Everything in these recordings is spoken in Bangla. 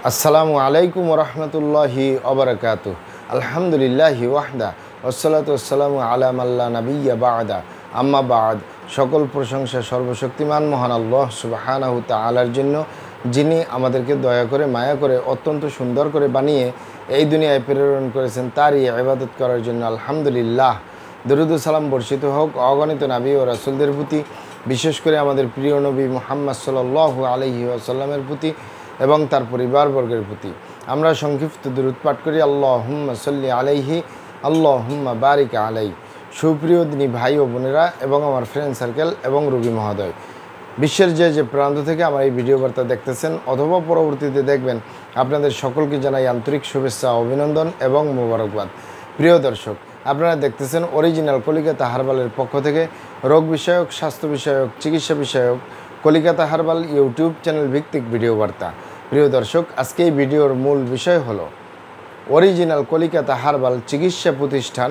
আসসালামু আলাইকুম রহমতুল্লাহি ওবরাকাতুহ। আলহামদুলিল্লাহি ওয়াহদা ওয়াসসালাতু ওয়াসসালামু আলা মাল্লা নাবিয়্যা বা'দা আম্মা বা'দ। সকল প্রশংসা সর্বশক্তিমান মহান আল্লাহ সুবহানাহু তাআলার জন্য, যিনি আমাদেরকে দয়া করে মায়া করে অত্যন্ত সুন্দর করে বানিয়ে এই দুনিয়ায় প্রেরণ করেছেন, তারই ইবাদত করার জন্য আলহামদুলিল্লাহ। দরুদ ও সালাম বর্ষিত হোক অগণিত নবী ও রাসূলদের প্রতি, বিশেষ করে আমাদের প্রিয় নবী মুহাম্মদ সাল্লাল্লাহু আলাইহি ওয়াসাল্লামের প্রতি এবং তার পরিবারবর্গের প্রতি। আমরা সংক্ষিপ্ত দুরূদ পাঠ করি। আল্লাহুম্মা সাল্লি আলাইহি, আল্লাহুম্মা বারিক আলাইহি। সুপ্রিয় দিনী ভাই ও বোনেরা এবং আমার ফ্রেন্ড সার্কেল এবং রোগী মহোদয়, বিশ্বের যে প্রান্ত থেকে আমার এই ভিডিও বার্তা দেখতেছেন অথবা পরবর্তীতে দেখবেন, আপনাদের সকলকে জানাই আন্তরিক শুভেচ্ছা, অভিনন্দন এবং মোবারকবাদ। প্রিয় দর্শক, আপনারা দেখতেছেন অরিজিনাল কলিকাতা হার্বালের পক্ষ থেকে রোগ বিষয়ক, স্বাস্থ্য বিষয়ক, চিকিৎসা বিষয়ক কলিকাতা হার্বাল ইউটিউব চ্যানেল ভিত্তিক ভিডিও বার্তা। প্রিয় দর্শক, আজকে এই ভিডিওর মূল বিষয় হলো অরিজিনাল কলিকাতা হার্বাল চিকিৎসা প্রতিষ্ঠান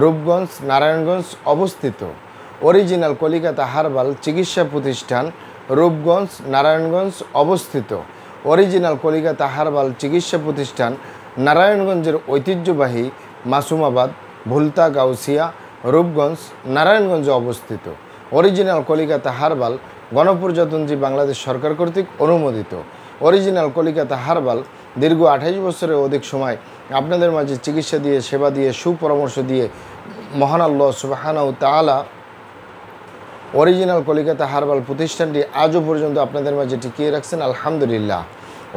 রূপগঞ্জ, নারায়ণগঞ্জ অবস্থিত। অরিজিনাল কলিকাতা হার্বাল চিকিৎসা প্রতিষ্ঠান রূপগঞ্জ, নারায়ণগঞ্জ অবস্থিত। অরিজিনাল কলিকাতা হার্বাল চিকিৎসা প্রতিষ্ঠান নারায়ণগঞ্জের ঐতিহ্যবাহী মাসুমাবাদ, ভুলতা, গাউসিয়া, রূপগঞ্জ, নারায়ণগঞ্জে অবস্থিত। অরিজিনাল কলিকাতা হার্বাল গণপ্রজাতন্ত্রী বাংলাদেশ সরকার কর্তৃক অনুমোদিত। অরিজিনাল কলিকাতা হার্বাল দীর্ঘ 28 বছরের অধিক সময় আপনাদের মাঝে চিকিৎসা দিয়ে, সেবা দিয়ে, সুপরামর্শ দিয়ে মহান আল্লাহ সুবহানাহু তাআলা অরিজিনাল কলিকাতা হার্বাল প্রতিষ্ঠানটি আজও পর্যন্ত আপনাদের মাঝে টিকিয়ে রাখছেন, আলহামদুলিল্লাহ।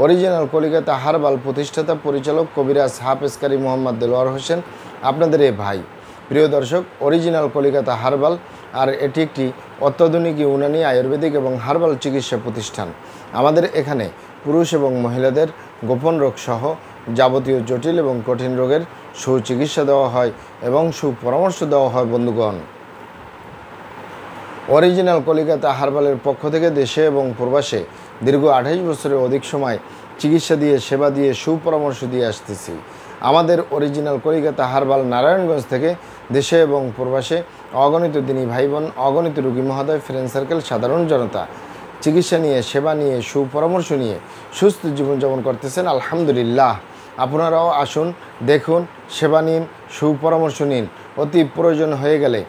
অরিজিনাল কলিকাতা হার্বাল প্রতিষ্ঠাতা পরিচালক কবিরাজ হাফেজ কারি মোহাম্মদ দেলোয়ার হোসেন, আপনাদের এ ভাই। প্রিয় দর্শক, অরিজিনাল কলিকাতা হার্বাল আর এটি একটি অত্যাধুনিক ইউনানি, আয়ুর্বেদিক এবং হার্বাল চিকিৎসা প্রতিষ্ঠান। আমাদের এখানে পুরুষ এবং মহিলাদের গোপন রোগ সহ যাবতীয় জটিল এবং কঠিন রোগের সুচিকিৎসা দেওয়া হয় এবং সুপরামর্শ দেওয়া হয়। বন্ধুগণ, অরিজিনাল কলিকাতা হার্বালের পক্ষ থেকে দেশে এবং প্রবাসে দীর্ঘ 28 বছরের অধিক সময় চিকিৎসা দিয়ে, সেবা দিয়ে, সুপরামর্শ দিয়ে আসতেছি। আমাদের অরিজিনাল কলিকাতা হার্বাল নারায়ণগঞ্জ থেকে দেশে এবং প্রবাসে অগণিত দিনী ভাই বোন, অগণিত রোগী মহোদয়, ফ্রেন্ড সার্কেল, সাধারণ জনতা চিকিৎসা নিয়ে, সেবা নিয়ে, সুপরামর্শ নিয়ে সুস্থ জীবনযাপন করতেছেন, আলহামদুলিল্লাহ। আপনারাও আসুন, দেখুন, সেবা নিন, সুপরামর্শ নিন। অতি প্রয়োজন হয়ে গেলে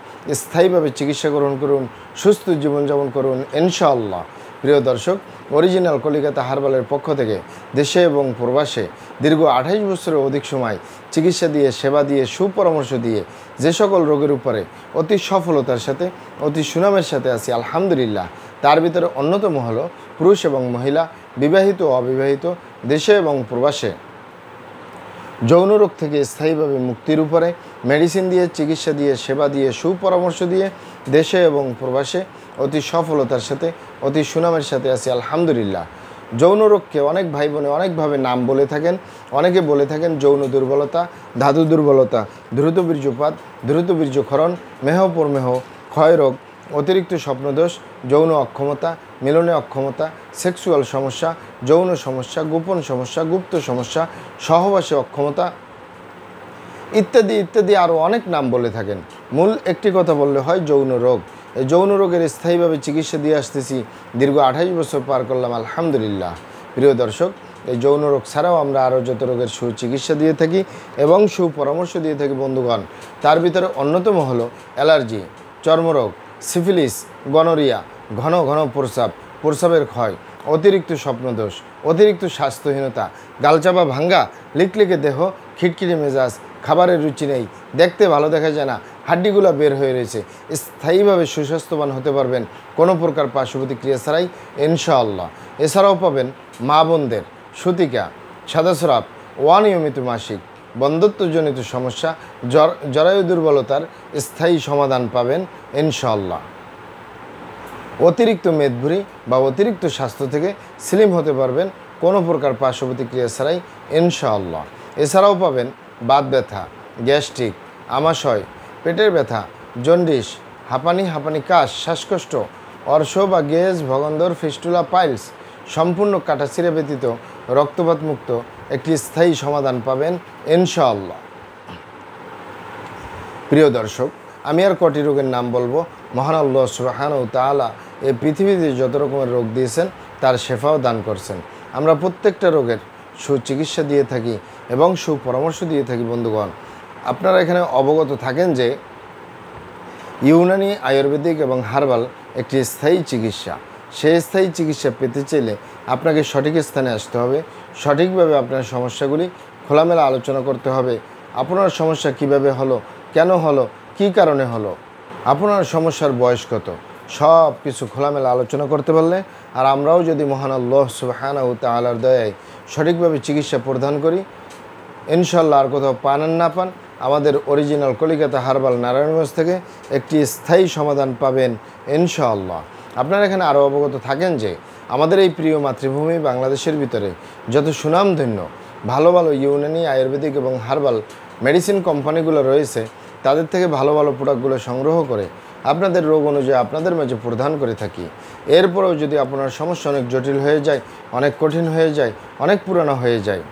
স্থায়ীভাবে চিকিৎসা গ্রহণ করুন, সুস্থ জীবনযাপন করুন ইনশাআল্লাহ। প্রিয় দর্শক, অরিজিনাল কলিকাতা হার্বালের পক্ষ থেকে দেশে এবং প্রবাসে দীর্ঘ 28 বছরের অধিক সময় চিকিৎসা দিয়ে, সেবা দিয়ে, সুপরামর্শ দিয়ে যে সকল রোগের উপরে অতি সফলতার সাথে, অতি সুনামের সাথে আছি, আলহামদুলিল্লাহ। তার ভিতরে অন্যতম হলো পুরুষ এবং মহিলা, বিবাহিত ও অবিবাহিত, দেশে এবং প্রবাসে যৌন রোগ থেকে স্থায়ীভাবে মুক্তির উপরে মেডিসিন দিয়ে, চিকিৎসা দিয়ে, সেবা দিয়ে, সুপরামর্শ দিয়ে দেশে এবং প্রবাসে অতি সফলতার সাথে, অতি সুনামের সাথে আছি, আলহামদুলিল্লাহ। যৌন রোগকে অনেক ভাই বোনে অনেকভাবে নাম বলে থাকেন। অনেকে বলে থাকেন যৌন দুর্বলতা, ধাতু দুর্বলতা, দ্রুত বীর্যপাত, দ্রুত বীর্যক্ষরণ, মেহপ্রমেহ, ক্ষয়রোগ, অতিরিক্ত স্বপ্নদোষ, যৌন অক্ষমতা, মিলনে অক্ষমতা, সেক্সুয়াল সমস্যা, যৌন সমস্যা, গোপন সমস্যা, গুপ্ত সমস্যা, সহবাসে অক্ষমতা ইত্যাদি ইত্যাদি আরও অনেক নাম বলে থাকেন। মূল একটি কথা বললে হয়, যৌন রোগ। এই যৌন রোগের স্থায়ীভাবে চিকিৎসা দিয়ে আসতেছি, দীর্ঘ 28 বছর পার করলাম, আলহামদুলিল্লাহ। প্রিয় দর্শক, এই যৌন রোগ ছাড়াও আমরা আরও যত রোগের সুচিকিৎসা দিয়ে থাকি এবং সুপরামর্শ দিয়ে থাকি বন্ধুগণ। তার ভিতরে অন্যতম হলো অ্যালার্জি, চর্মরোগ, সিফিলিস, গনোরিয়া, ঘন ঘন প্রস্রাব, প্রস্রাবের ক্ষয়, অতিরিক্ত স্বপ্নদোষ, অতিরিক্ত স্বাস্থ্যহীনতা, গালচাপা ভাঙ্গা, লিকলিকে দেহ, খিটখিটে মেজাজ, খাবারের রুচি নেই, দেখতে ভালো দেখা যায় না, হাড্ডিগুলো বের হয়ে রয়েছে। স্থায়ীভাবে সুস্বাস্থ্যবান হতে পারবেন কোনো প্রকার পার্শ্ব প্রতিক্রিয়া ছাড়াই ইনশাআল্লাহ। এছাড়াও পাবেন মা বোনদের সূতিকা, সাদাস্রাব, অনিয়মিত মাসিক, বন্ধ্যত্বজনিত সমস্যা, জরায়ু দুর্বলতার স্থায়ী সমাধান পাবেন ইনশাআল্লাহ। অতিরিক্ত মেদভুঁড়ি বা অতিরিক্ত স্বাস্থ্য থেকে স্লিম হতে পারবেন কোনো প্রকার পার্শ্ব প্রতিক্রিয়া ছাড়াই ইনশাআল্লাহ। এছাড়াও পাবেন বাত ব্যথা, গ্যাস্ট্রিক, আমাশয়, পেটের ব্যথা, জন্ডিস, হাঁপানি কাশ, শ্বাসকষ্ট, অর্শ বা গেজ, ভগন্দর, ফিস্টুলা, পাইলস সম্পূর্ণ কাটাছিঁড়া ব্যতীত রক্তপাত মুক্ত একটি স্থায়ী সমাধান পাবেন ইনশাআল্লাহ। প্রিয় দর্শক, আমি আর কটি রোগের নাম বলবো। মহান আল্লাহ সুবহানাহু তাআলা এই পৃথিবীতে যত রকমের রোগ দিয়েছেন তার শেফাও দান করছেন। আমরা প্রত্যেকটা রোগের সুচিকিৎসা দিয়ে থাকি এবং সুপরামর্শ দিয়ে থাকি। বন্ধুগণ, আপনারা এখানে অবগত থাকেন যে ইউনানি, আয়ুর্বেদিক এবং হার্বাল একটি স্থায়ী চিকিৎসা। সেই স্থায়ী চিকিৎসা পেতে চাইলে আপনাকে সঠিক স্থানে আসতে হবে, সঠিকভাবে আপনার সমস্যাগুলি খোলামেলা আলোচনা করতে হবে। আপনার সমস্যা কিভাবে হলো, কেন হলো, কী কারণে হলো, আপনার সমস্যার বয়স কত, সব কিছু খোলামেলা আলোচনা করতে পারলে, আর আমরাও যদি মহান আল্লাহ সুবহানাহু ওয়া তাআলার দয়ায় সঠিকভাবে চিকিৎসা প্রদান করি, ইনশাল্লাহ আর কোথাও পান আর না পান, আমাদের অরিজিনাল কলিকাতা হার্বাল নারায়ণগঞ্জ থেকে একটি স্থায়ী সমাধান পাবেন ইনশাআল্লাহ। আপনারা এখানে আরও অবগত থাকেন যে আমাদের এই প্রিয় মাতৃভূমি বাংলাদেশের ভিতরে যত সুনামধন্য ভালো ভালো ইউনানি, আয়ুর্বেদিক এবং হার্বাল মেডিসিন কোম্পানিগুলো রয়েছে, তাদের থেকে ভালো ভালো প্রোডাক্টগুলো সংগ্রহ করে আপনাদের রোগ অনুযায়ী আপনাদের মাঝে প্রদান করে থাকি। এরপরেও যদি আপনার সমস্যা অনেক জটিল হয়ে যায়, অনেক কঠিন হয়ে যায়, অনেক পুরানো হয়ে যায়,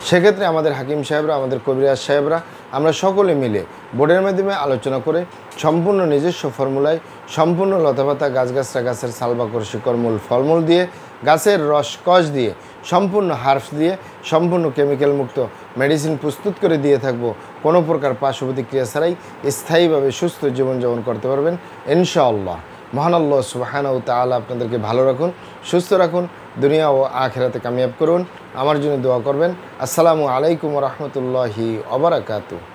সেক্ষেত্রে আমাদের হাকিম সাহেবরা, আমাদের কবিরাজ সাহেবরা, আমরা সকলে মিলে বোর্ডের মাধ্যমে আলোচনা করে সম্পূর্ণ নিজস্ব ফর্মুলায়, সম্পূর্ণ লতাপাতা, গাছগাছরা, গাছের সালবাকর, শিকড়, মূল, ফলমূল দিয়ে, গাছের রস কষ দিয়ে, সম্পূর্ণ হার্বস দিয়ে, সম্পূর্ণ কেমিক্যাল মুক্ত মেডিসিন প্রস্তুত করে দিয়ে থাকবো। কোনো প্রকার পার্শ্ব প্রতিক্রিয়া ছাড়াই স্থায়ীভাবে সুস্থ জীবনযাপন করতে পারবেন ইনশাআল্লাহ। মহান আল্লাহ সুবহানাহু ওয়া তাআলা আপনাদেরকে ভালো রাখুন, সুস্থ রাখুন, দুনিয়া ও আখিরাতে কামিয়াব করুন। আমার জন্য দোয়া করবেন। আসসালামু আলাইকুম ওয়া রাহমাতুল্লাহি ওয়া বারাকাতুহু।